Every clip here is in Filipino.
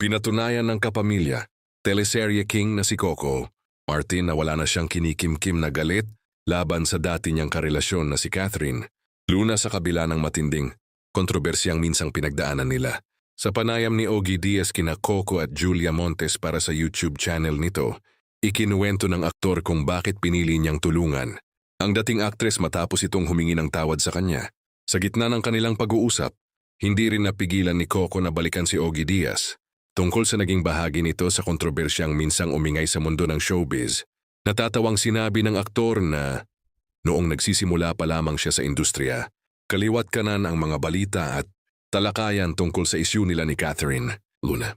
Pinatunayan ng kapamilya, teleserye king na si Coco, Martin na wala na siyang kinikimkim na galit laban sa dati niyang karelasyon na si Catherine. Luna sa kabila ng matinding kontrobersyang minsang pinagdaanan nila. Sa panayam ni Ogie Diaz kina Coco at Julia Montes para sa YouTube channel nito, ikinuwento ng aktor kung bakit pinili niyang tulungan ang dating aktres matapos itong humingi ng tawad sa kanya. Sa gitna ng kanilang pag-uusap, hindi rin napigilan ni Coco na balikan si Ogie Diaz tungkol sa naging bahagi nito sa kontrobersyang minsang umingay sa mundo ng showbiz. Natatawang sinabi ng aktor na noong nagsisimula pa lamang siya sa industriya, kaliwat kanan ang mga balita at talakayan tungkol sa isyu nila ni Catherine, Luna.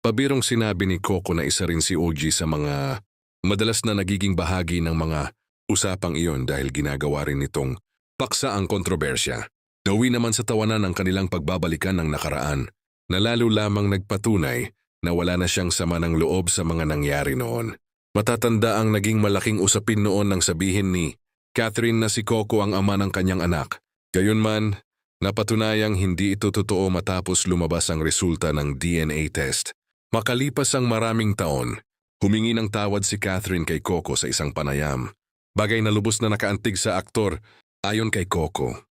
Pabirong sinabi ni Coco na isa rin si Ogie sa mga madalas na nagiging bahagi ng mga usapang iyon dahil ginagawa rin nitong paksa ang kontrobersya. Nawi naman sa tawanan ang kanilang pagbabalikan ng nakaraan na lalo lamang nagpatunay na wala na siyang sama ng loob sa mga nangyari noon. Matatanda ang naging malaking usapin noon nang sabihin ni Catherine na si Coco ang ama ng kanyang anak. Gayunman, napatunayang hindi ito totoo matapos lumabas ang resulta ng DNA test. Makalipas ang maraming taon, humingi ng tawad si Catherine kay Coco sa isang panayam. Bagay na lubos na nakaantig sa aktor, ayon kay Coco.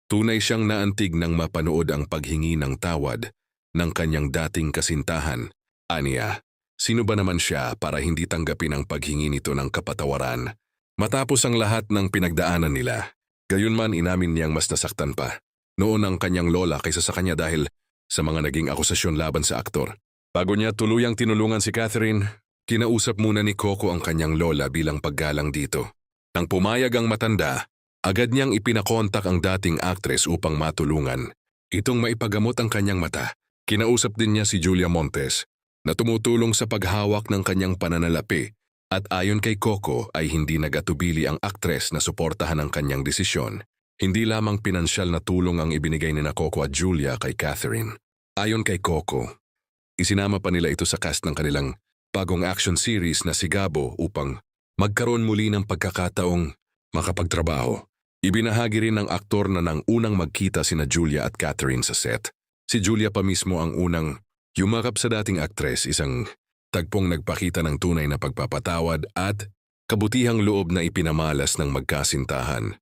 Tunay siyang naantig nang mapanood ang paghingi ng tawad ng kanyang dating kasintahan. Aniya, sino ba naman siya para hindi tanggapin ang paghingi nito ng kapatawaran? Matapos ang lahat ng pinagdaanan nila, gayunman inamin niyang mas nasaktan pa noon ang kanyang lola kaysa sa kanya dahil sa mga naging akusasyon laban sa aktor. Bago niya tuluyang tinulungan si Catherine, kinausap muna ni Coco ang kanyang lola bilang paggalang dito. Nang pumayag ang matanda, agad niyang ipinakontak ang dating aktres upang matulungan itong maipagamot ang kanyang mata. Kinausap din niya si Julia Montes na tumutulong sa paghawak ng kanyang pananalapi at ayon kay Coco ay hindi nagatubili ang aktres na suportahan ang kanyang desisyon. Hindi lamang pinansyal na tulong ang ibinigay ni Coco at Julia kay Catherine. Ayon kay Coco, isinama pa nila ito sa cast ng kanilang bagong action series na si Gabo upang magkaroon muli ng pagkakataong makapagtrabaho. Ibinahagi rin ng aktor na nang unang magkita sina Julia at Catherine sa set. Si Julia pa mismo ang unang yumakap sa dating aktres, isang tagpong nagpakita ng tunay na pagpapatawad at kabutihang loob na ipinamalas ng magkasintahan.